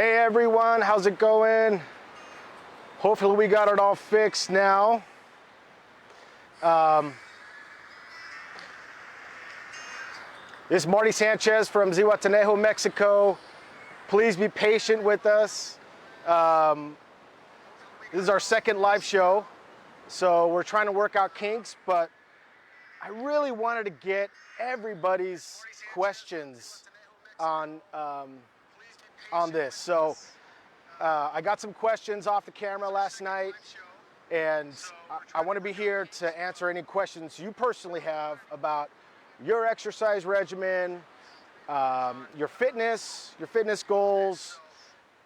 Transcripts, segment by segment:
Hey everyone, how's it going? Hopefully we got it all fixed now. This is Marty Sanchez from Zihuatanejo, Mexico. Please be patient with us. This is our second live show, so we're trying to work out kinks, but I really wanted to get everybody's questions on this. So I got some questions off the camera last night, and I want to be here to answer any questions you personally have about your exercise regimen, your fitness goals,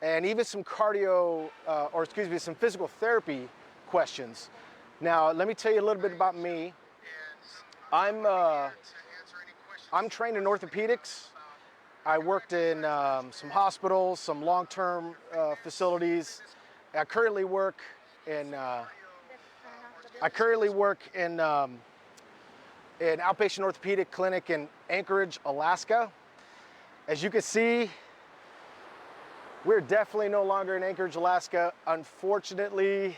and even some some physical therapy questions. Now, let me tell you a little bit about me. I'm trained in orthopedics. I worked in some hospitals, some long-term facilities. I currently work in an outpatient orthopedic clinic in Anchorage, Alaska. As you can see, we're definitely no longer in Anchorage, Alaska. Unfortunately,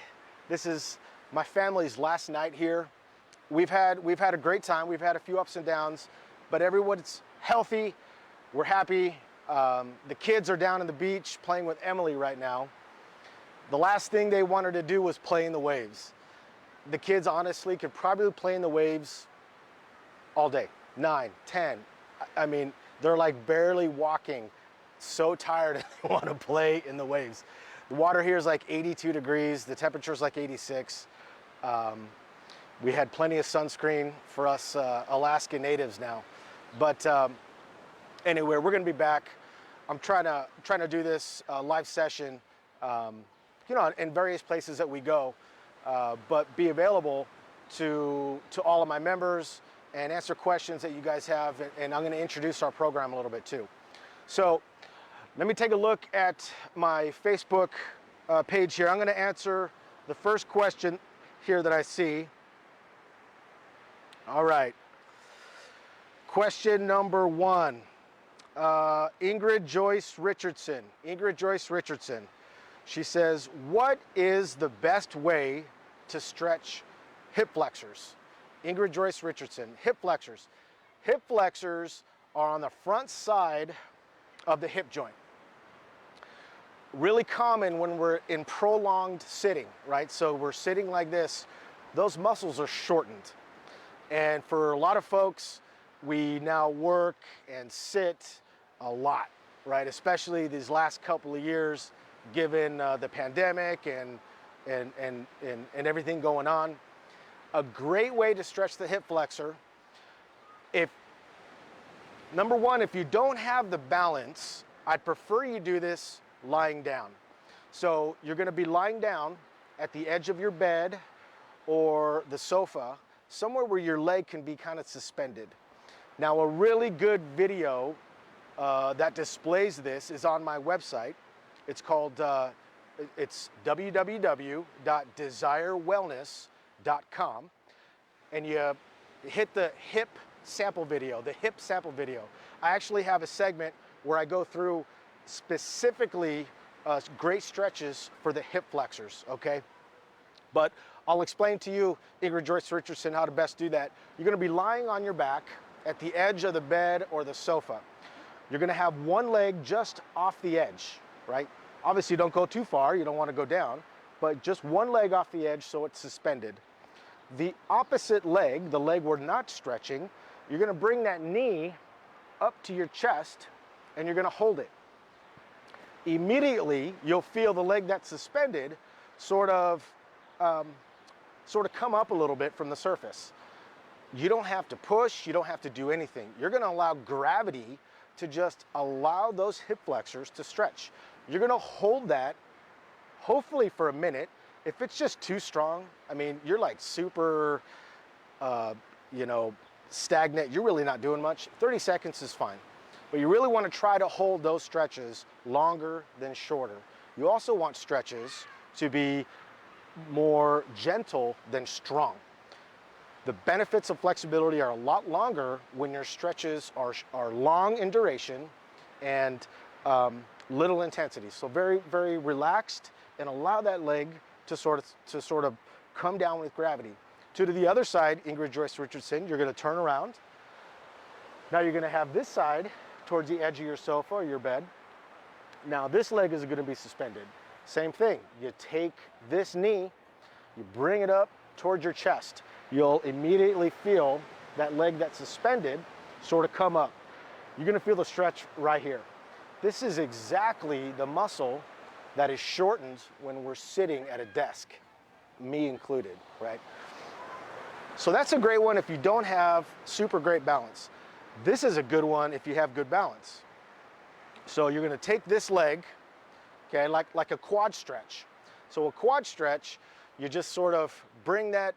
this is my family's last night here. We've had a great time. We've had a few ups and downs, but everyone's healthy. We're happy. The kids are down on the beach playing with Emily right now. The last thing they wanted to do was play in the waves. The kids honestly could probably play in the waves all day, 9, 10. I mean, they're like barely walking, so tired they want to play in the waves. The water here is like 82 degrees. The temperature is like 86. We had plenty of sunscreen for us Alaska natives now. But anyway, we're going to be back. I'm trying to do this live session, in various places that we go, but be available to all of my members and answer questions that you guys have. And I'm going to introduce our program a little bit too. So let me take a look at my Facebook page here. I'm going to answer the first question here that I see. All right. Question number 1. Ingrid Joyce Richardson. She says, what is the best way to stretch hip flexors? Ingrid Joyce Richardson, hip flexors. Hip flexors are on the front side of the hip joint. Really common when we're in prolonged sitting, right? So we're sitting like this, those muscles are shortened. And for a lot of folks, we now work and sit a lot, right? Especially these last couple of years, given the pandemic and everything going on. A great way to stretch the hip flexor, number one, if you don't have the balance, I'd prefer you do this lying down. So you're going to be lying down at the edge of your bed or the sofa, somewhere where your leg can be kind of suspended. Now, a really good video that displays this is on my website. It's called, it's www.desirewellness.com, and you hit the hip sample video. I actually have a segment where I go through specifically great stretches for the hip flexors, okay? But I'll explain to you, Ingrid Joyce Richardson, how to best do that. You're going to be lying on your back at the edge of the bed or the sofa. You're going to have one leg just off the edge, right? Obviously, don't go too far. You don't want to go down, but just one leg off the edge so it's suspended. The opposite leg, the leg we're not stretching, you're going to bring that knee up to your chest and you're going to hold it. Immediately, you'll feel the leg that's suspended sort of come up a little bit from the surface. You don't have to push, you don't have to do anything. You're going to allow gravity to just allow those hip flexors to stretch. You're going to hold that, hopefully for a minute. If it's just too strong, I mean, you're like super, stagnant, you're really not doing much, 30 seconds is fine. But you really want to try to hold those stretches longer than shorter. You also want stretches to be more gentle than strong. The benefits of flexibility are a lot longer when your stretches are long in duration and little intensity. So very, very relaxed, and allow that leg to sort of come down with gravity. To the other side, Ingrid Joyce Richardson, you're gonna turn around. Now you're gonna have this side towards the edge of your sofa or your bed. Now this leg is gonna be suspended. Same thing, you take this knee, you bring it up towards your chest. You'll immediately feel that leg that's suspended sort of come up. You're gonna feel the stretch right here. This is exactly the muscle that is shortened when we're sitting at a desk, me included, right? So that's a great one if you don't have super great balance. This is a good one if you have good balance. So you're gonna take this leg, okay, like a quad stretch. So a quad stretch, you just sort of bring that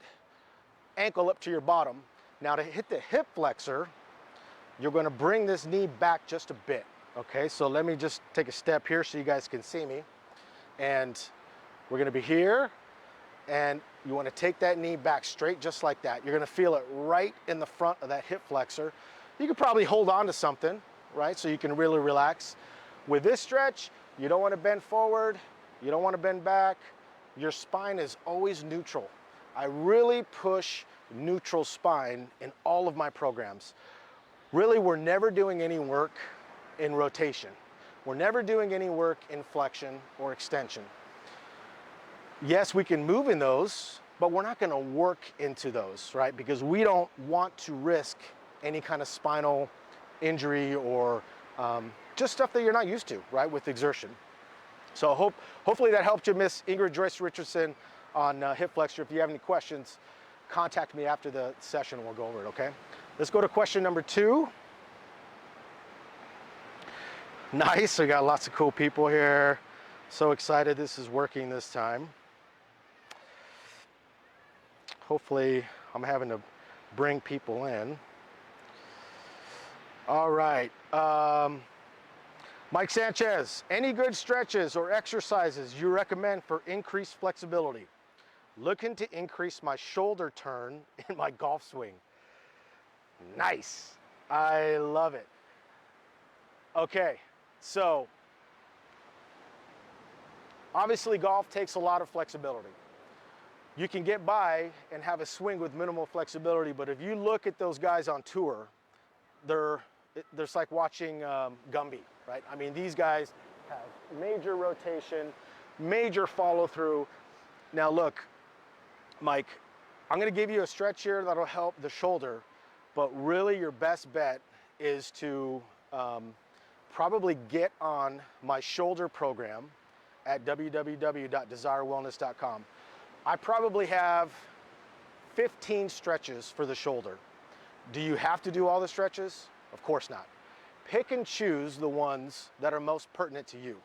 ankle up to your bottom. Now to hit the hip flexor, you're gonna bring this knee back just a bit, okay? So let me just take a step here so you guys can see me. And we're gonna be here, and you wanna take that knee back straight just like that. You're gonna feel it right in the front of that hip flexor. You could probably hold on to something, right? So you can really relax. With this stretch, you don't wanna bend forward, you don't wanna bend back. Your spine is always neutral. I really push neutral spine in all of my programs. Really, we're never doing any work in rotation. We're never doing any work in flexion or extension. Yes, we can move in those, but we're not gonna work into those, right? Because we don't want to risk any kind of spinal injury or just stuff that you're not used to, right, with exertion. So hopefully that helped you, Miss Ingrid Joyce Richardson, on hip flexor. If you have any questions, contact me after the session and we'll go over it, okay? Let's go to question number 2. Nice, we got lots of cool people here. So excited this is working this time. Hopefully I'm having to bring people in. All right, Mike Sanchez, any good stretches or exercises you recommend for increased flexibility? Looking to increase my shoulder turn in my golf swing. Nice, I love it. Okay, so obviously golf takes a lot of flexibility. You can get by and have a swing with minimal flexibility, but if you look at those guys on tour, they're like watching Gumby, right? I mean, these guys have major rotation, major follow through. Now look, Mike, I'm gonna give you a stretch here that'll help the shoulder, but really your best bet is to probably get on my shoulder program at www.desirewellness.com. I probably have 15 stretches for the shoulder. Do you have to do all the stretches? Of course not. Pick and choose the ones that are most pertinent to you.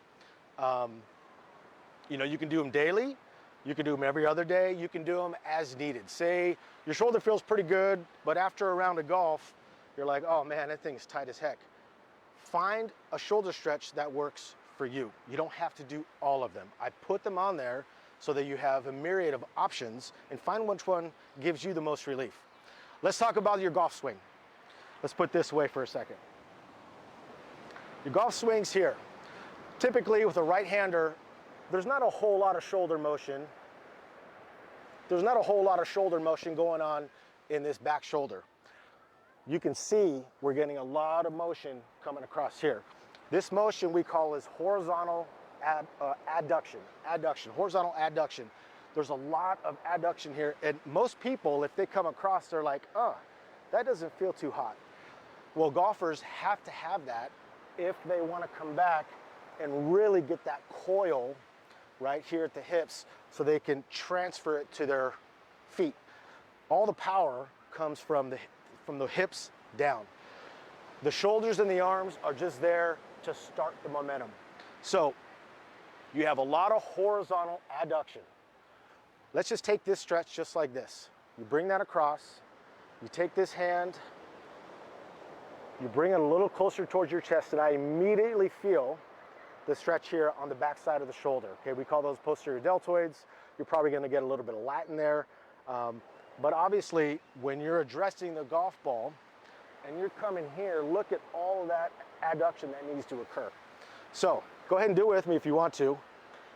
You know, you can do them daily, you can do them every other day, you can do them as needed. Say your shoulder feels pretty good, but after a round of golf, you're like, oh man, that thing's tight as heck. Find a shoulder stretch that works for you. You don't have to do all of them. I put them on there so that you have a myriad of options and find which one gives you the most relief. Let's talk about your golf swing. Let's put this away for a second. Your golf swing's here. Typically with a right-hander, there's not a whole lot of shoulder motion. There's not a whole lot of shoulder motion going on in this back shoulder. You can see we're getting a lot of motion coming across here. This motion we call is horizontal adduction, horizontal adduction. There's a lot of adduction here, and most people, if they come across, they're like, oh, that doesn't feel too hot. Well, golfers have to have that if they want to come back and really get that coil right here at the hips so they can transfer it to their feet. All the power comes from the hips down. The shoulders and the arms are just there to start the momentum. So you have a lot of horizontal adduction. Let's just take this stretch just like this. You bring that across, you take this hand, you bring it a little closer towards your chest, and I immediately feel the stretch here on the back side of the shoulder. Okay, we call those posterior deltoids. You're probably gonna get a little bit of Latin there. But obviously, when you're addressing the golf ball and you're coming here, look at all of that adduction that needs to occur. So go ahead and do it with me if you want to.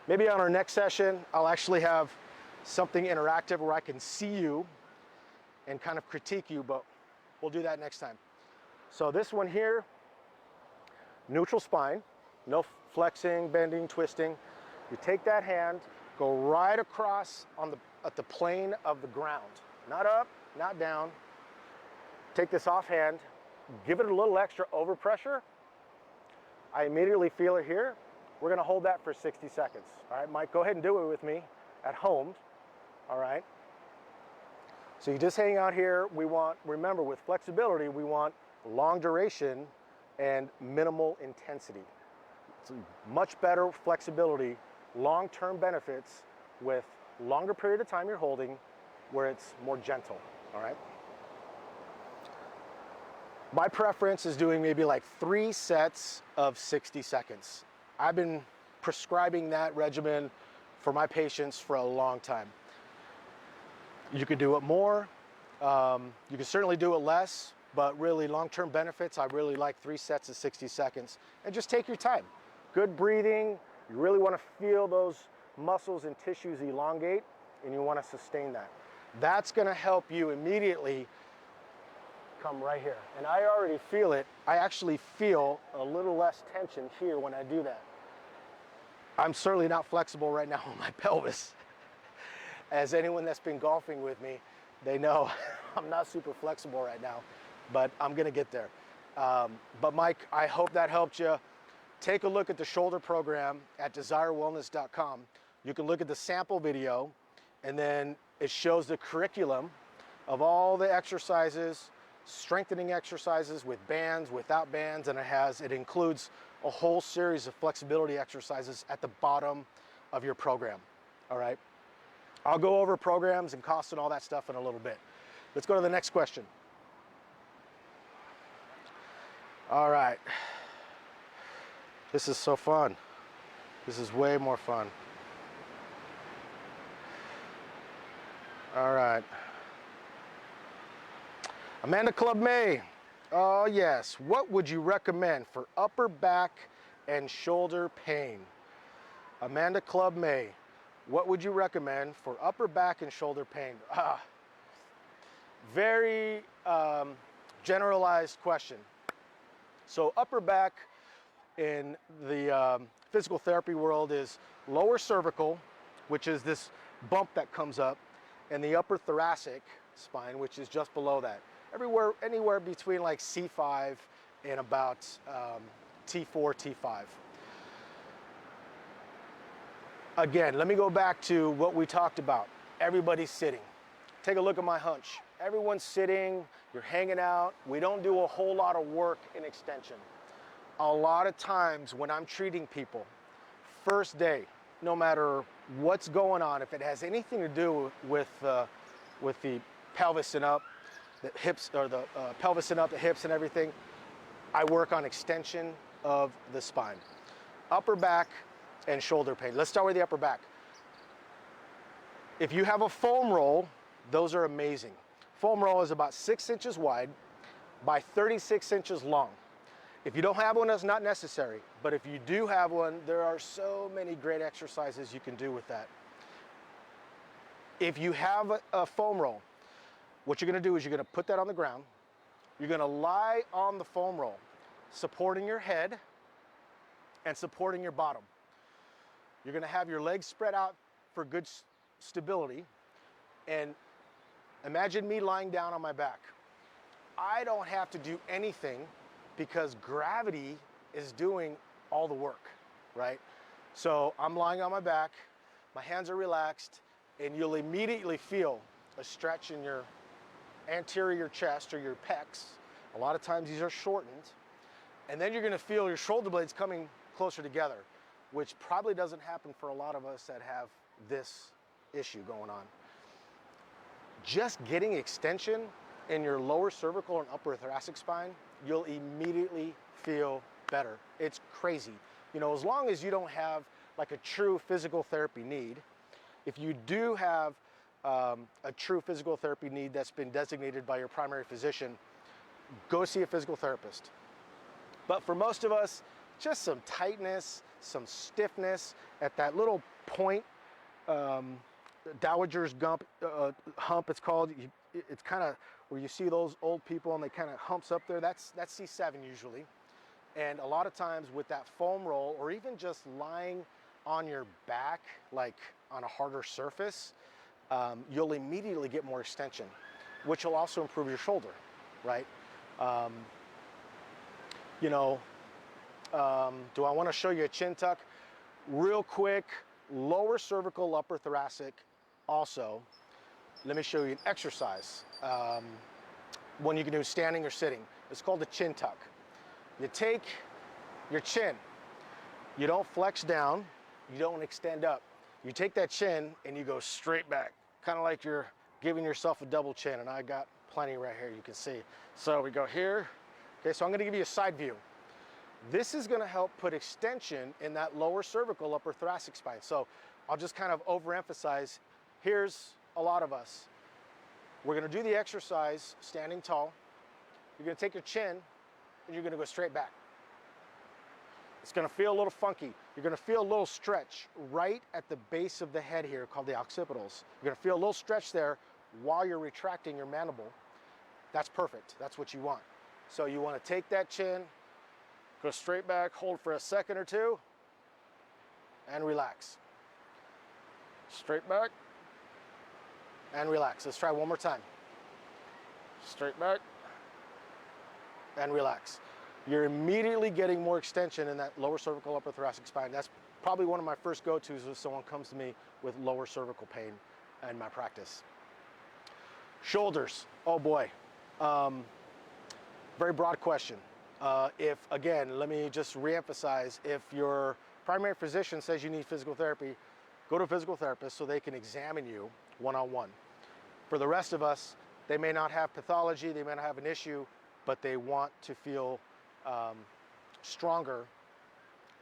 Maybe on our next session, I'll actually have something interactive where I can see you and kind of critique you, but we'll do that next time. So this one here, neutral spine, no flexing, bending, twisting. You take that hand, go right across at the plane of the ground. Not up, not down. Take this offhand, give it a little extra overpressure. I immediately feel it here. We're gonna hold that for 60 seconds. All right, Mike, go ahead and do it with me at home. All right. So you just hang out here. Remember, with flexibility, we want long duration and minimal intensity. It's much better flexibility, long-term benefits with longer period of time you're holding where it's more gentle, all right? My preference is doing maybe like 3 sets of 60 seconds. I've been prescribing that regimen for my patients for a long time. You could do it more, you can certainly do it less, but really long-term benefits, I really like 3 sets of 60 seconds. And just take your time. Good breathing, you really want to feel those muscles and tissues elongate, and you want to sustain that. That's going to help you immediately come right here. And I already feel it. I actually feel a little less tension here when I do that. I'm certainly not flexible right now on my pelvis. As anyone that's been golfing with me, they know I'm not super flexible right now, but I'm gonna get there. But Mike, I hope that helped you. Take a look at the shoulder program at desirewellness.com. You can look at the sample video, and then it shows the curriculum of all the exercises, strengthening exercises with bands, without bands, and it includes a whole series of flexibility exercises at the bottom of your program, all right? I'll go over programs and costs and all that stuff in a little bit. Let's go to the next question. All right. This is so fun. This is way more fun. All right. Amanda Club May. Oh yes. What would you recommend for upper back and shoulder pain? Amanda Club May. What would you recommend for upper back and shoulder pain? Very generalized question. So upper back in the physical therapy world is lower cervical, which is this bump that comes up, and the upper thoracic spine, which is just below that. Anywhere between like C5 and about T4, T5. Again, let me go back to what we talked about. Everybody's sitting. Take a look at my hunch. Everyone's sitting, you're hanging out. We don't do a whole lot of work in extension. A lot of times when I'm treating people, first day, no matter what's going on, if it has anything to do with the pelvis and up, the hips, or the pelvis and up, the hips and everything, I work on extension of the spine. Upper back and shoulder pain. Let's start with the upper back. If you have a foam roll, those are amazing. Foam roll is about 6 inches wide by 36 inches long. If you don't have one, that's not necessary. But if you do have one, there are so many great exercises you can do with that. If you have a foam roll, what you're gonna do is you're gonna put that on the ground. You're gonna lie on the foam roll, supporting your head and supporting your bottom. You're gonna have your legs spread out for good stability. And imagine me lying down on my back. I don't have to do anything because gravity is doing all the work, right? So I'm lying on my back, my hands are relaxed, and you'll immediately feel a stretch in your anterior chest or your pecs. A lot of times these are shortened. And then you're gonna feel your shoulder blades coming closer together, which probably doesn't happen for a lot of us that have this issue going on. Just getting extension in your lower cervical and upper thoracic spine, you'll immediately feel better. It's crazy. You know, as long as you don't have like a true physical therapy need, if you do have a true physical therapy need that's been designated by your primary physician, go see a physical therapist. But for most of us, just some tightness, some stiffness at that little point, Dowager's hump it's called. It's kind of where you see those old people and they kind of humps up there. That's C7 usually. And a lot of times with that foam roll, or even just lying on your back, like on a harder surface, you'll immediately get more extension, which will also improve your shoulder, right? You know, do I want to show you a chin tuck? Real quick, lower cervical, upper thoracic also. Let me show you an exercise. One you can do standing or sitting. It's called the chin tuck. You take your chin, you don't flex down, you don't extend up. You take that chin and you go straight back, kind of like you're giving yourself a double chin, and I got plenty right here, you can see. So we go here. Okay, so I'm gonna give you a side view. This is gonna help put extension in that lower cervical, upper thoracic spine. So I'll just kind of overemphasize. Here's a lot of us. We're gonna do the exercise standing tall. You're gonna take your chin and you're gonna go straight back. It's gonna feel a little funky. You're gonna feel a little stretch right at the base of the head here called the occipitals. You're gonna feel a little stretch there while you're retracting your mandible. That's perfect, that's what you want. So you wanna take that chin, go straight back, hold for a second or two, and relax. Straight back, and relax. Let's try one more time. Straight back, and relax. You're immediately getting more extension in that lower cervical, upper thoracic spine. That's probably one of my first go-tos if someone comes to me with lower cervical pain in my practice. Shoulders, oh boy. Very broad question. Again, let me just reemphasize, if your primary physician says you need physical therapy, go to a physical therapist so they can examine you one-on-one. For the rest of us, they may not have pathology, they may not have an issue, but they want to feel stronger.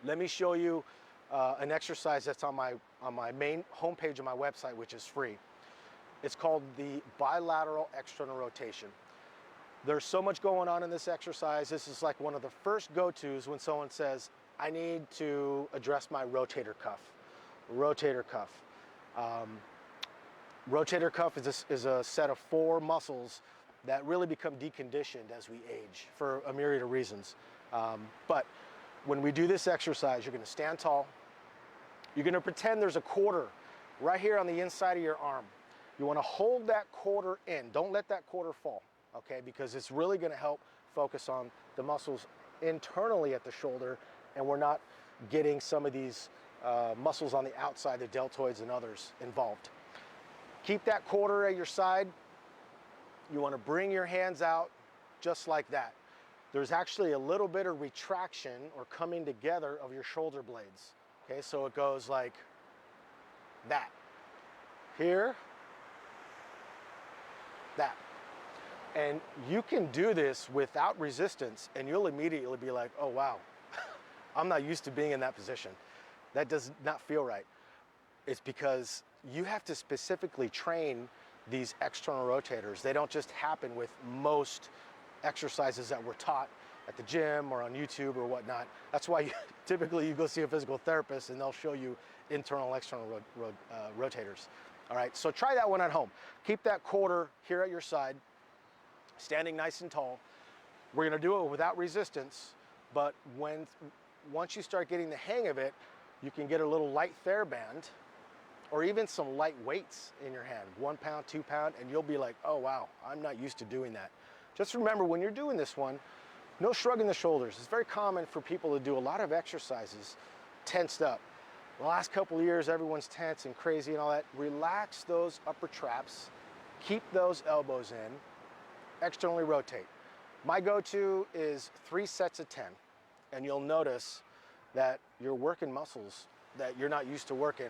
Let me show you an exercise that's on my main homepage of my website, which is free. It's called the bilateral external rotation. There's so much going on in this exercise. This is like one of the first go-tos when someone says, I need to address my rotator cuff. Rotator cuff. Rotator cuff is a set of 4 muscles that really become deconditioned as we age for a myriad of reasons. But when we do this exercise, you're gonna stand tall. You're gonna pretend there's a quarter right here on the inside of your arm. You wanna hold that quarter in. Don't let that quarter fall, okay? Because it's really gonna help focus on the muscles internally at the shoulder, and we're not getting some of these muscles on the outside, the deltoids and others involved. Keep that quarter at your side. You want to bring your hands out just like that. There's actually a little bit of retraction or coming together of your shoulder blades. Okay, so it goes like that. Here, that. And you can do this without resistance, and you'll immediately be like, oh wow, I'm not used to being in that position. That does not feel right. It's because you have to specifically train these external rotators. They don't just happen with most exercises that we're taught at the gym or on YouTube or whatnot. That's why typically you go see a physical therapist and they'll show you internal, external rotators. All right, so try that one at home. Keep that quarter here at your side, standing nice and tall. We're gonna do it without resistance, but once you start getting the hang of it, you can get a little light TheraBand or even some light weights in your hand, 1 pound, 2 pound, and you'll be like, oh wow, I'm not used to doing that. Just remember, when you're doing this one, no shrugging the shoulders. It's very common for people to do a lot of exercises tensed up. The last couple of years, everyone's tense and crazy and all that. Relax those upper traps, keep those elbows in, externally rotate. My go-to is 3 sets of 10, and you'll notice that you're working muscles that you're not used to working,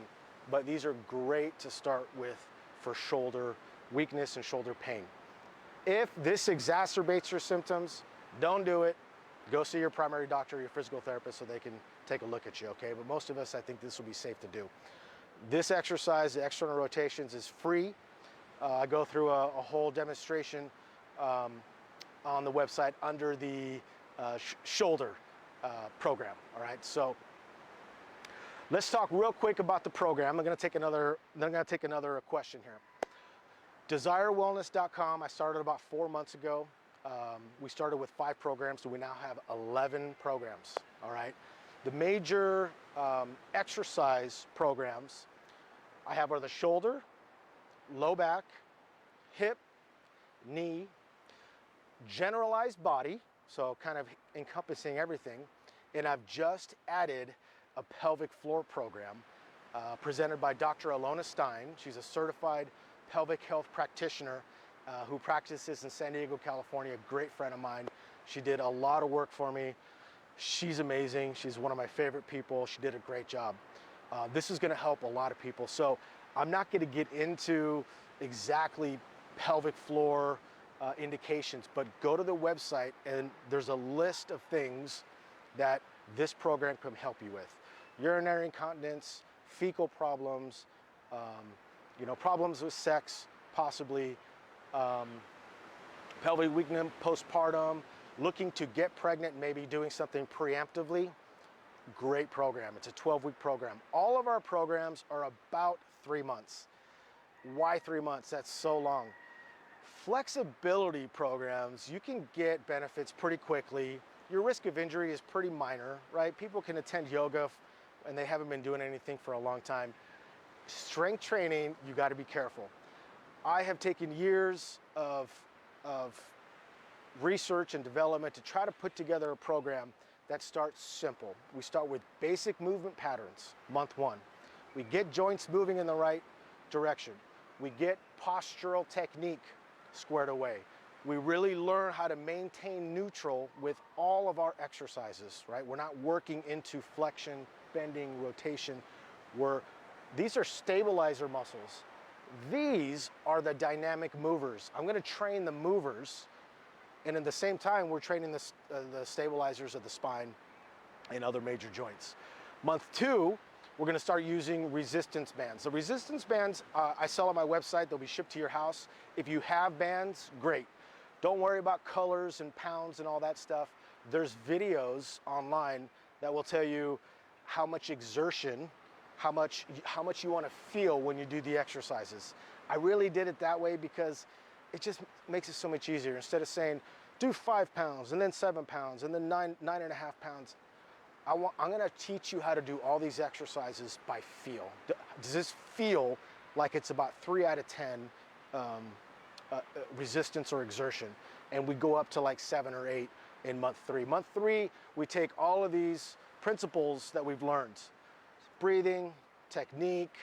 but these are great to start with for shoulder weakness and shoulder pain. If this exacerbates your symptoms, don't do it. Go see your primary doctor, your physical therapist, so they can take a look at you, okay? But most of us, I think this will be safe to do. This exercise, the external rotations, is free. I go through a whole demonstration on the website under the shoulder program. All right, so let's talk real quick about the program. I'm going to take another question here. DesireWellness.com. I started about 4 months ago. We started with 5 programs, so we now have 11 programs. All right, the major exercise programs I have are the shoulder, low back, hip, knee, generalized body, so kind of encompassing everything, and I've just added a pelvic floor program presented by Dr. Alona Stein. She's a certified pelvic health practitioner who practices in San Diego, California, a great friend of mine. She did a lot of work for me. She's amazing. She's one of my favorite people. She did a great job. This is going to help a lot of people. So I'm not going to get into exactly pelvic floor indications, but go to the website and there's a list of things that this program can help you with. Urinary incontinence, fecal problems, problems with sex, possibly, pelvic weakness, postpartum, looking to get pregnant, maybe doing something preemptively. Great program. It's a 12-week program. All of our programs are about 3 months. Why 3 months? That's so long. Flexibility programs, you can get benefits pretty quickly. Your risk of injury is pretty minor, right? People can attend yoga and they haven't been doing anything for a long time. Strength training, you got to be careful. I have taken years of research and development to try to put together a program that starts simple. We start with basic movement patterns, month 1. We get joints moving in the right direction. We get postural technique squared away. We really learn how to maintain neutral with all of our exercises, right? We're not working into flexion, bending, rotation. These are stabilizer muscles. These are the dynamic movers. I'm going to train the movers, and at the same time, we're training the stabilizers of the spine and other major joints. Month 2, we're going to start using resistance bands. The resistance bands I sell on my website. They'll be shipped to your house. If you have bands, great. Don't worry about colors and pounds and all that stuff. There's videos online that will tell you how much exertion, how much you want to feel when you do the exercises. I really did it that way because it just makes it so much easier. Instead of saying, do 5 pounds and then 7 pounds and then 9.5 pounds. I'm going to teach you how to do all these exercises by feel. Does this feel like it's about 3 out of 10 resistance or exertion? And we go up to like 7 or 8 in month 3. Month 3, we take all of these principles that we've learned. Breathing, technique,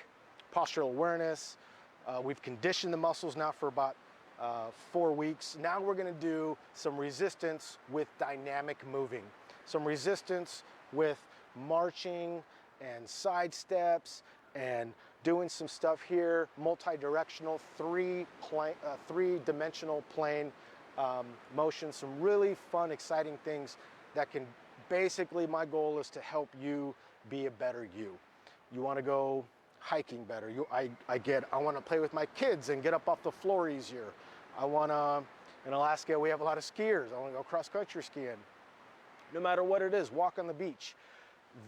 postural awareness. We've conditioned the muscles now for about 4 weeks. Now we're going to do some resistance with dynamic moving. Some resistance with marching and side steps and doing some stuff here, multi-directional, three-dimensional plane motion, some really fun, exciting things that can basically, my goal is to help you be a better you. You want to go hiking better. I want to play with my kids and get up off the floor easier. In Alaska, we have a lot of skiers. I want to go cross-country skiing. No matter what it is, walk on the beach.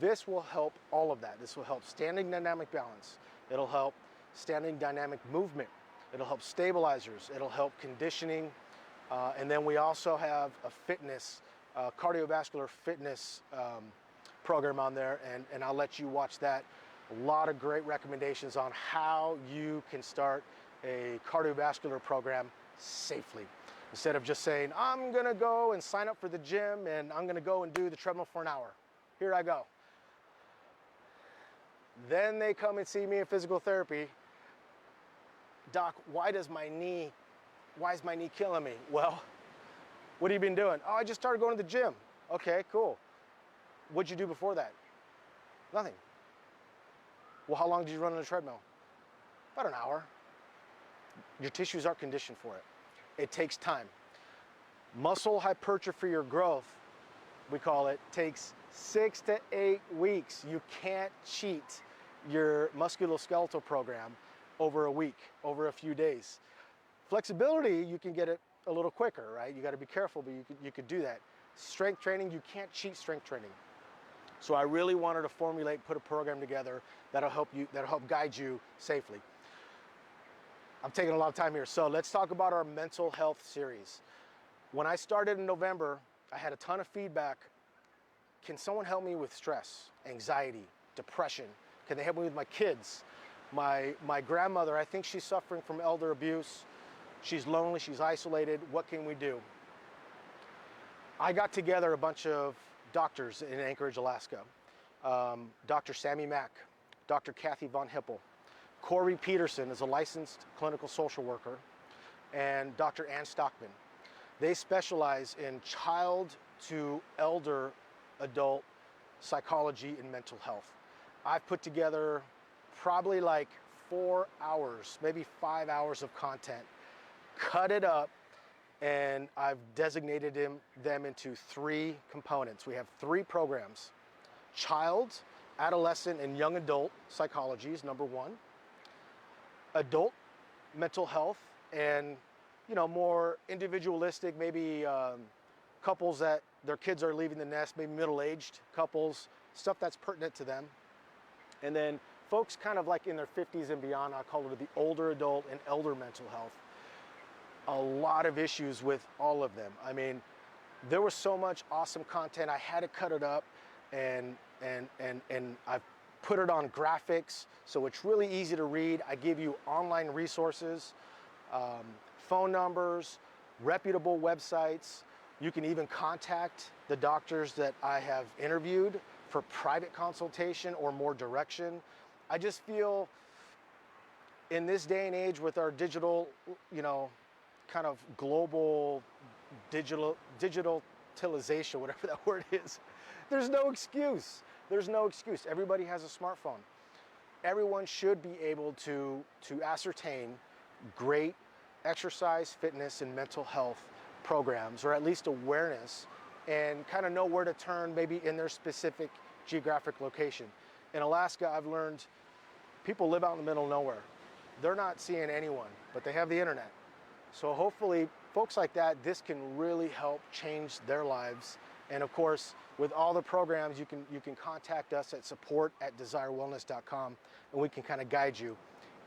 This will help all of that. This will help standing dynamic balance. It'll help standing dynamic movement. It'll help stabilizers. It'll help conditioning. And then we also have a fitness, cardiovascular fitness program on there, and I'll let you watch that. A lot of great recommendations on how you can start a cardiovascular program safely. Instead of just saying, I'm gonna go and sign up for the gym and I'm gonna go and do the treadmill for an hour. Here I go. Then they come and see me in physical therapy. Doc, why is my knee killing me? Well, what have you been doing? Oh, I just started going to the gym. Okay, cool. What'd you do before that? Nothing. Well, how long did you run on the treadmill? About an hour. Your tissues aren't conditioned for it. It takes time. Muscle hypertrophy or growth, we call it, takes 6 to 8 weeks. You can't cheat your musculoskeletal program over a week, over a few days. Flexibility, you can get it a little quicker, right? You got to be careful, but you could do that. strength training, you can't cheat strength training. So I really wanted to put a program together that'll help guide you safely. I'm taking a lot of time here. So let's talk about our mental health series. When I started in November, I had a ton of feedback. Can someone help me with stress, anxiety, depression? Can they help me with my kids? My grandmother, I think she's suffering from elder abuse. She's lonely, she's isolated. What can we do? I got together a bunch of doctors in Anchorage, Alaska. Dr. Sammy Mack, Dr. Kathy Von Hippel, Corey Peterson is a licensed clinical social worker, and Dr. Ann Stockman. They specialize in child to elder adult psychology and mental health. I've put together probably like 4 hours, maybe 5 hours of content, cut it up, and I've designated them into 3 components. We have 3 programs: child, adolescent, and young adult psychology is number 1. Adult mental health and more individualistic, maybe couples that their kids are leaving the nest, maybe middle-aged couples, stuff that's pertinent to them. And then folks kind of like in their 50s and beyond, I call it the older adult and elder mental health. A lot of issues with all of them. I mean, there was so much awesome content. I had to cut it up, and I've put it on graphics, so it's really easy to read. I give you online resources, phone numbers, reputable websites. You can even contact the doctors that I have interviewed for private consultation or more direction. I just feel in this day and age with our digital, kind of global digitalization, whatever that word is, there's no excuse. There's no excuse. Everybody has a smartphone. Everyone should be able to ascertain great exercise, fitness, and mental health programs, or at least awareness, and kind of know where to turn maybe in their specific geographic location. In Alaska, I've learned people live out in the middle of nowhere. They're not seeing anyone, but they have the internet. So hopefully folks like that, this can really help change their lives. And of course, with all the programs, you can contact us at support@desirewellness.com, and we can kind of guide you.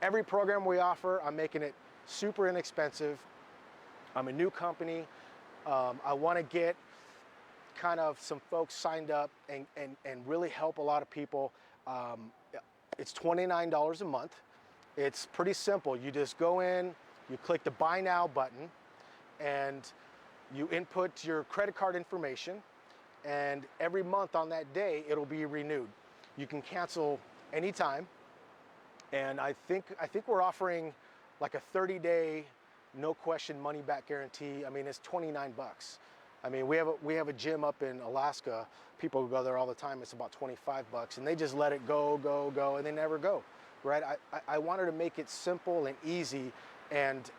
Every program we offer, I'm making it super inexpensive. I'm a new company. I want to get kind of some folks signed up and really help a lot of people. It's $29 a month. It's pretty simple. You just go in, you click the Buy Now button, and you input your credit card information, and every month on that day, it'll be renewed. You can cancel anytime, and I think we're offering like a 30-day, no question money back guarantee. I mean, it's 29 bucks. I mean, we have a gym up in Alaska. People go there all the time. It's about 25 bucks, and they just let it go, and they never go, right? I wanted to make it simple and easy, and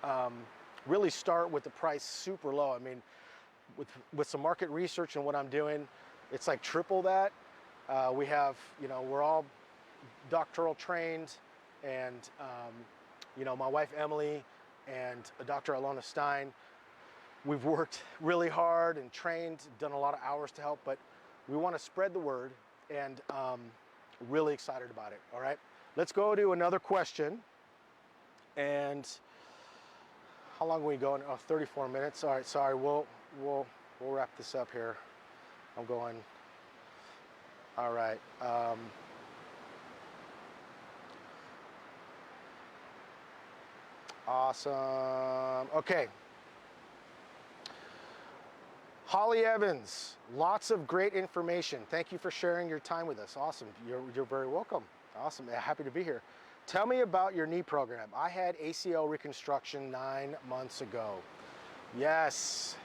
really start with the price super low. I mean, with some market research and what I'm doing, it's like triple that. We have, we're all doctoral trained, and my wife Emily and Dr. Alona Stein, we've worked really hard and trained, done a lot of hours to help, but we want to spread the word, and really excited about it. All right, let's go to another question. And how long are we going? Oh, 34 minutes. All right, sorry, we'll wrap this up here. I'm going. All right. Awesome. Okay. Holly Evans, lots of great information. Thank you for sharing your time with us. Awesome. You're very welcome. Awesome. Happy to be here. Tell me about your knee program. I had ACL reconstruction 9 months ago. Yes.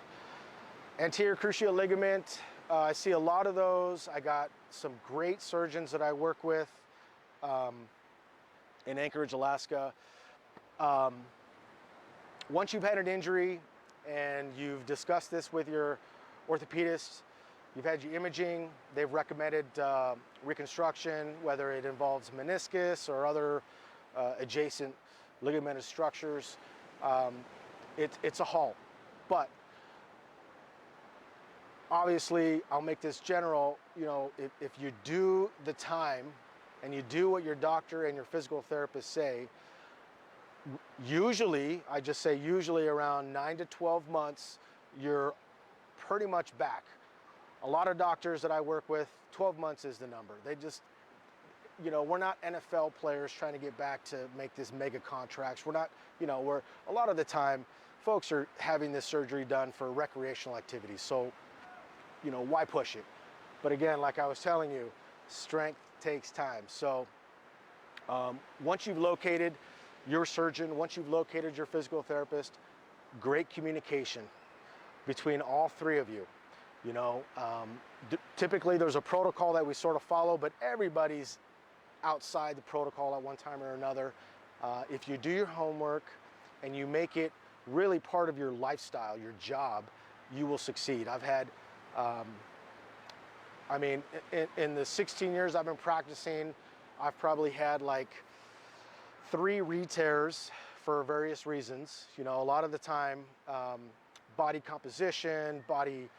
Anterior cruciate ligament. I see a lot of those. I got some great surgeons that I work with in Anchorage, Alaska. Once you've had an injury and you've discussed this with your orthopedist, you've had your imaging, they've recommended reconstruction, whether it involves meniscus or other adjacent ligamentous structures. It's a halt. But Obviously, I'll make this general, you know, if you do the time and you do what your doctor and your physical therapist say, usually, I just say usually around 9 to 12 months, you're pretty much back. A lot of doctors that I work with, 12 months is the number. They just, you know, we're not NFL players trying to get back to make this mega contracts. We're not, you know, we're a lot of the time, folks are having this surgery done for recreational activities. So, you know, why push it? But again, like I was telling you, strength takes time. So once you've located your surgeon, once you've located your physical therapist, great communication between all three of you. You know, typically there's a protocol that we sort of follow, but everybody's outside the protocol at one time or another. If you do your homework and you make it really part of your lifestyle, your job, you will succeed. I've had, I mean, in the 16 years I've been practicing, I've probably had like 3 re-tears for various reasons. You know, a lot of the time, body composition, body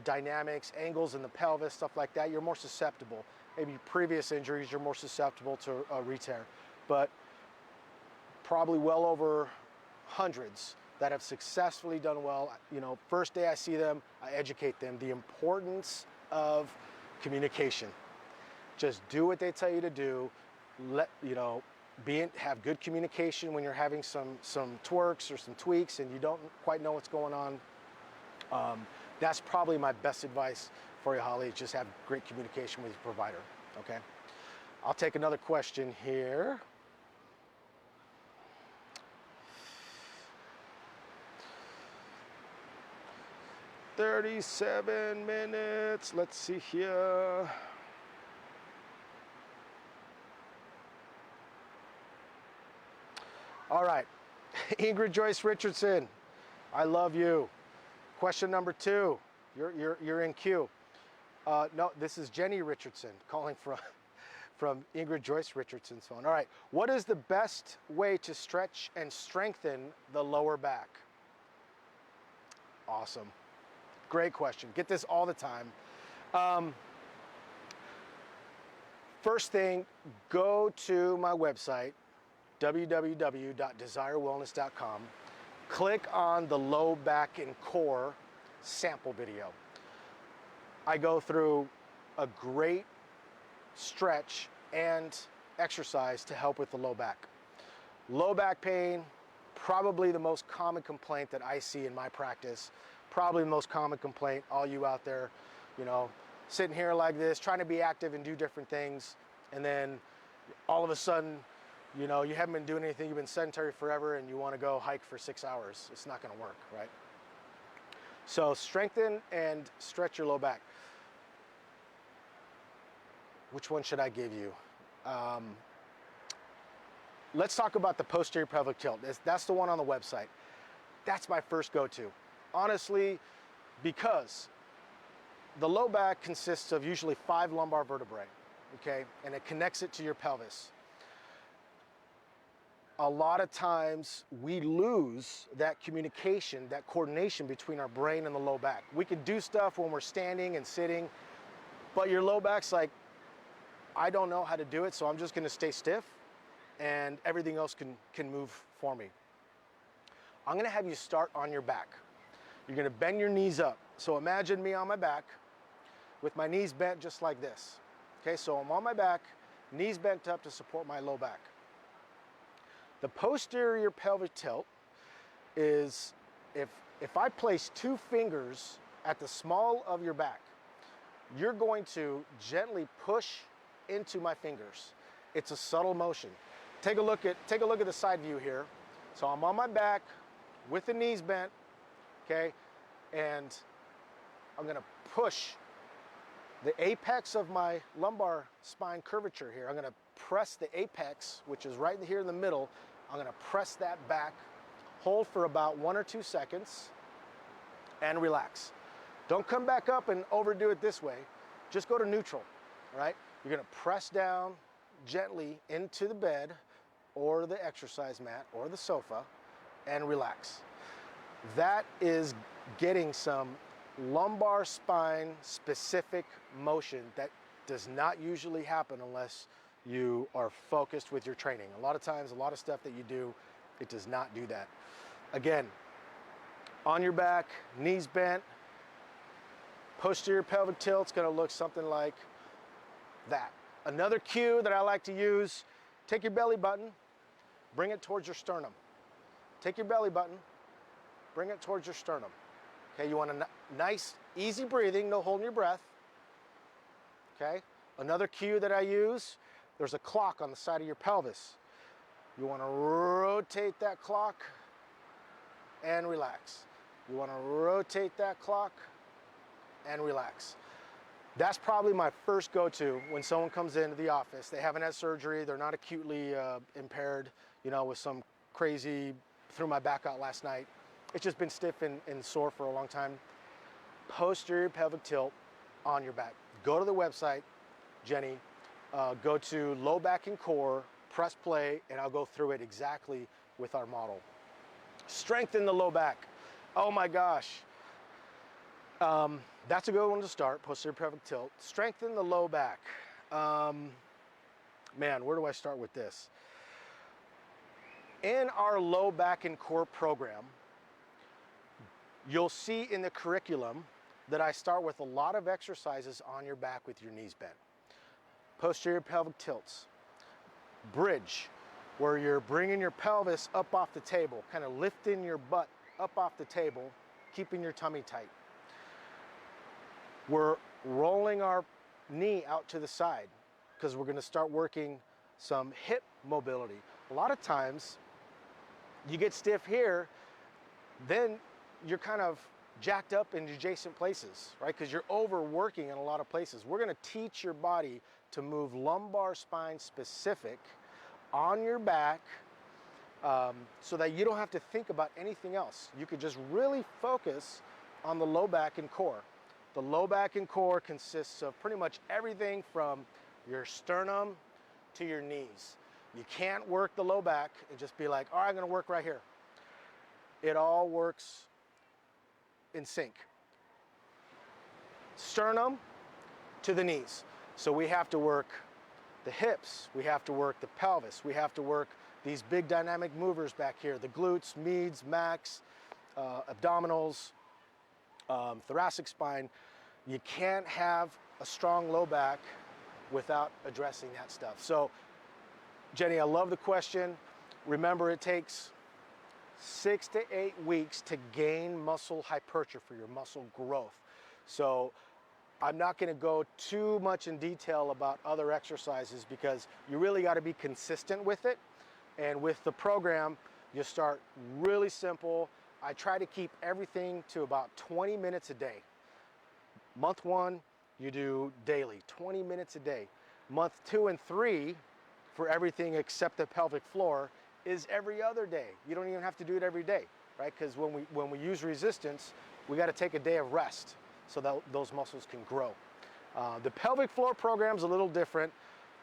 dynamics, angles in the pelvis, stuff like that, you're more susceptible. Maybe previous injuries, you're more susceptible to a re-tear. But probably well over hundreds that have successfully done well. You know, first day I see them, I educate them. The importance of communication. Just do what they tell you to do. Let, you know, have good communication when you're having some twerks or some tweaks and you don't quite know what's going on. That's probably my best advice for you, Holly, is just have great communication with your provider, okay? I'll take another question here. "37 minutes, let's see here. All right, Ingrid Joyce Richardson, I love you. Question number 2, you're in queue. No, this is Jenny Richardson calling from Ingrid Joyce Richardson's phone. All right, what is the best way to stretch and strengthen the lower back? Awesome, great question. Get this all the time. First thing, go to my website, www.desirewellness.com. Click on the low back and core sample video. I go through a great stretch and exercise to help with the low back. Low back pain, probably the most common complaint that I see in my practice. Probably the most common complaint, all you out there, you know, sitting here like this, trying to be active and do different things, and then all of a sudden, you know, you haven't been doing anything, you've been sedentary forever, and you want to go hike for 6 hours. It's not going to work, right? So strengthen and stretch your low back. Which one should I give you? Let's talk about the posterior pelvic tilt. That's the one on the website. That's my first go-to. Honestly, because the low back consists of usually 5 lumbar vertebrae, okay? And it connects it to your pelvis. A lot of times we lose that communication, that coordination between our brain and the low back. We can do stuff when we're standing and sitting, but your low back's like, I don't know how to do it, so I'm just gonna stay stiff and everything else can move for me. I'm gonna have you start on your back. You're gonna bend your knees up. So imagine me on my back with my knees bent just like this. Okay, so I'm on my back, knees bent up to support my low back. The posterior pelvic tilt is if I place 2 fingers at the small of your back, you're going to gently push into my fingers. It's a subtle motion. Take a look at the side view here. So I'm on my back with the knees bent, okay? And I'm gonna push the apex of my lumbar spine curvature here. I'm gonna press the apex, which is right here in the middle. I'm gonna press that back, hold for about 1 or 2 seconds, and relax. Don't come back up and overdo it this way. Just go to neutral, all right? You're gonna press down gently into the bed or the exercise mat or the sofa and relax. That is getting some lumbar spine specific motion that does not usually happen unless you are focused with your training. A lot of times, a lot of stuff that you do, it does not do that. Again, on your back, knees bent, posterior pelvic tilt's gonna look something like that. Another cue that I like to use, take your belly button, bring it towards your sternum. Take your belly button, bring it towards your sternum. Okay, you want a nice, easy breathing, no holding your breath. Okay, another cue that I use, there's a clock on the side of your pelvis. You want to rotate that clock and relax. You want to rotate that clock and relax. That's probably my first go-to when someone comes into the office. They haven't had surgery, they're not acutely impaired, you know, with some crazy, threw my back out last night. It's just been stiff and sore for a long time. Posterior pelvic tilt on your back. Go to the website, Jenny, go to low back and core, press play, and I'll go through it exactly with our model. Strengthen the low back. Oh my gosh. That's a good one to start, posterior pelvic tilt. Strengthen the low back. Man, where do I start with this? In our low back and core program, you'll see in the curriculum that I start with a lot of exercises on your back with your knees bent. Posterior pelvic tilts. Bridge, where you're bringing your pelvis up off the table, kind of lifting your butt up off the table, keeping your tummy tight. We're rolling our knee out to the side because we're going to start working some hip mobility. A lot of times you get stiff here, then you're kind of jacked up in adjacent places, right? Because you're overworking in a lot of places. We're going to teach your body to move lumbar spine specific on your back so that you don't have to think about anything else. You could just really focus on the low back and core. The low back and core consists of pretty much everything from your sternum to your knees. You can't work the low back and just be like, all right, I'm going to work right here. It all works in sync. Sternum to the knees. So we have to work the hips, we have to work the pelvis, we have to work these big dynamic movers back here, the glutes, medes, max, abdominals, thoracic spine. You can't have a strong low back without addressing that stuff. So, Jenny, I love the question. Remember, it takes 6 to 8 weeks to gain muscle hypertrophy or muscle growth. So I'm not going to go too much in detail about other exercises because you really got to be consistent with it. And with the program, you start really simple. I try to keep everything to about 20 minutes a day. Month 1, you do daily, 20 minutes a day. Month 2 and 3, for everything except the pelvic floor, is every other day. You don't even have to do it every day, right? Because when we use resistance, we got to take a day of rest so that those muscles can grow. The pelvic floor program is a little different.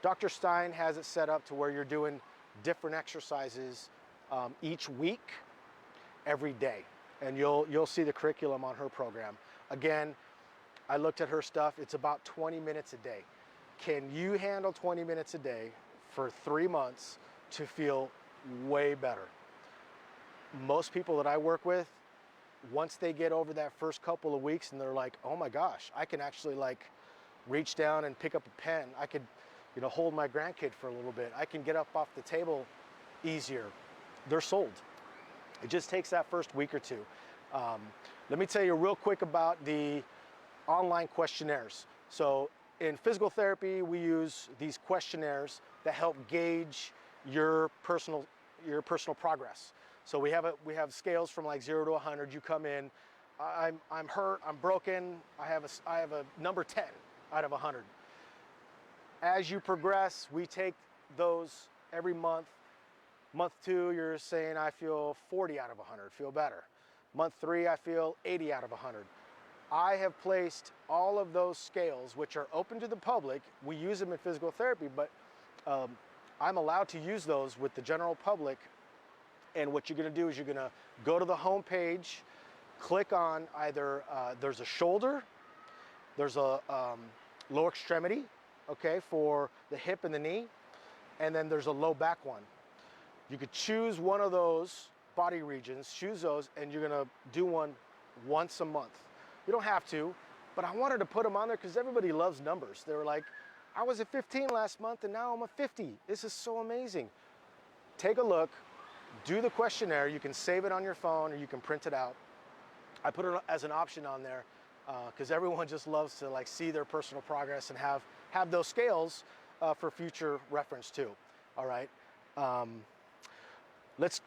Dr. Stein has it set up to where you're doing different exercises each week, every day. And you'll see the curriculum on her program. Again, I looked at her stuff. It's about 20 minutes a day. Can you handle 20 minutes a day for 3 months to feel way better? Most people that I work with, once they get over that first couple of weeks and they're like, oh my gosh, I can actually like reach down and pick up a pen. I could, you know, hold my grandkid for a little bit. I can get up off the table easier. They're sold. It just takes that first week or two. Let me tell you real quick about the online questionnaires. So in physical therapy, we use these questionnaires that help gauge your personal progress. So we have scales from like 0 to 100. You come in, I'm hurt, I'm broken. I have a number 10 out of 100. As you progress, we take those every month. Month 2, you're saying I feel 40 out of 100, feel better. Month 3, I feel 80 out of 100. I have placed all of those scales, which are open to the public. We use them in physical therapy, but I'm allowed to use those with the general public. And what you're gonna do is you're gonna go to the home page click on either, there's a shoulder, there's a lower extremity, okay, for the hip and the knee, and then there's a low back one. You could choose one of those body regions, choose those, and you're gonna do one once a month. You don't have to, but I wanted to put them on there because everybody loves numbers. They were like, I was at 15 last month and now I'm at 50. This is so amazing. Take a look, do the questionnaire. You can save it on your phone or you can print it out. I put it as an option on there because everyone just loves to like see their personal progress and have those scales for future reference too. All right, let's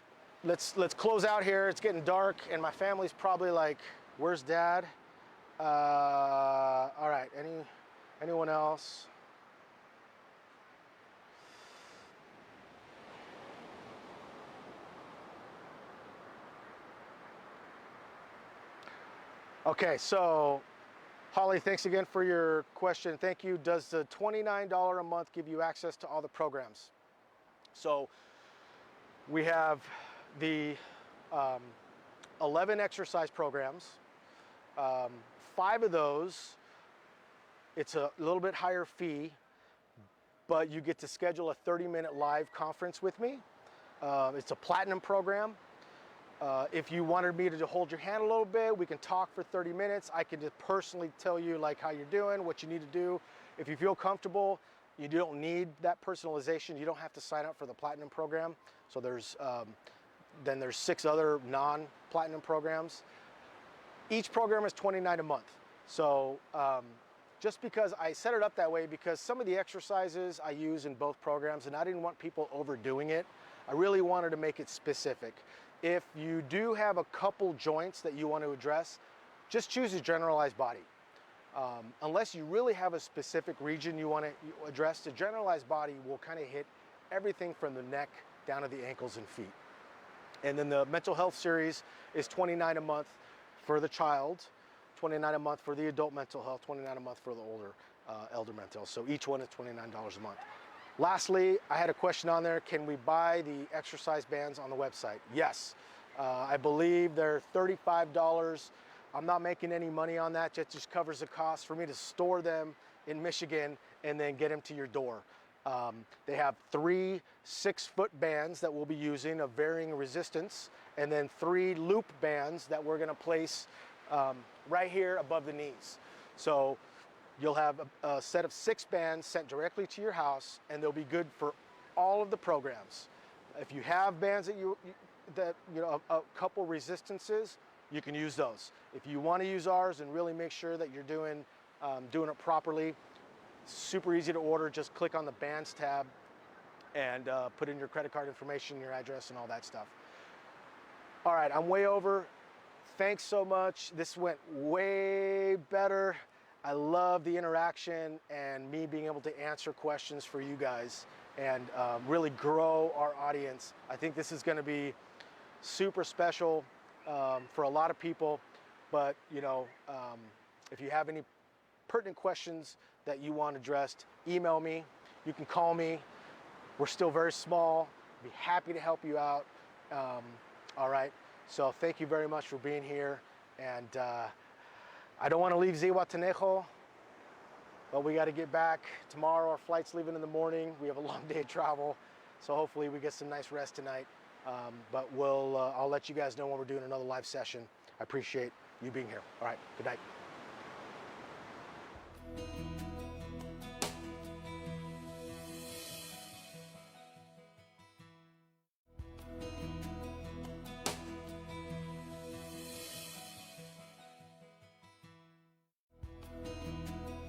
close out here. It's getting dark and my family's probably like, where's Dad? All right, anyone else? Okay, so Holly, thanks again for your question. Thank you. Does the $29 a month give you access to all the programs? So we have the 11 exercise programs. 5 of those, it's a little bit higher fee, but you get to schedule a 30-minute live conference with me. It's a platinum program. If you wanted me to hold your hand a little bit, we can talk for 30 minutes. I can just personally tell you like how you're doing, what you need to do. If you feel comfortable, you don't need that personalization. You don't have to sign up for the platinum program. So there's 6 other non-platinum programs. Each program is $29 a month. So just because I set it up that way, because some of the exercises I use in both programs and I didn't want people overdoing it. I really wanted to make it specific. If you do have a couple joints that you want to address, just choose a generalized body. Unless you really have a specific region you want to address, the generalized body will kind of hit everything from the neck down to the ankles and feet. And then the mental health series is $29 a month for the child, $29 a month for the adult mental health, $29 a month for the elder mental health. So each one is $29 a month. Lastly, I had a question on there, can we buy the exercise bands on the website? Yes, I believe they're $35. I'm not making any money on that, it just covers the cost for me to store them in Michigan and then get them to your door. They have 3 6-foot bands that we'll be using of varying resistance, and then 3 loop bands that we're gonna place right here above the knees. So you'll have a set of 6 bands sent directly to your house, and they'll be good for all of the programs. If you have bands that a couple resistances, you can use those. If you want to use ours and really make sure that you're doing it properly, super easy to order. Just click on the bands tab and put in your credit card information, your address, and all that stuff. All right, I'm way over. Thanks so much. This went way better. I love the interaction and me being able to answer questions for you guys and really grow our audience. I think this is going to be super special for a lot of people, but if you have any pertinent questions that you want addressed, email me. You can call me. We're still very small. I'd be happy to help you out. All right, so thank you very much for being here, and I don't want to leave Zihuatanejo, but we got to get back tomorrow. Our flight's leaving in the morning. We have a long day of travel, so hopefully we get some nice rest tonight. But I'll let you guys know when we're doing another live session. I appreciate you being here. All right, good night.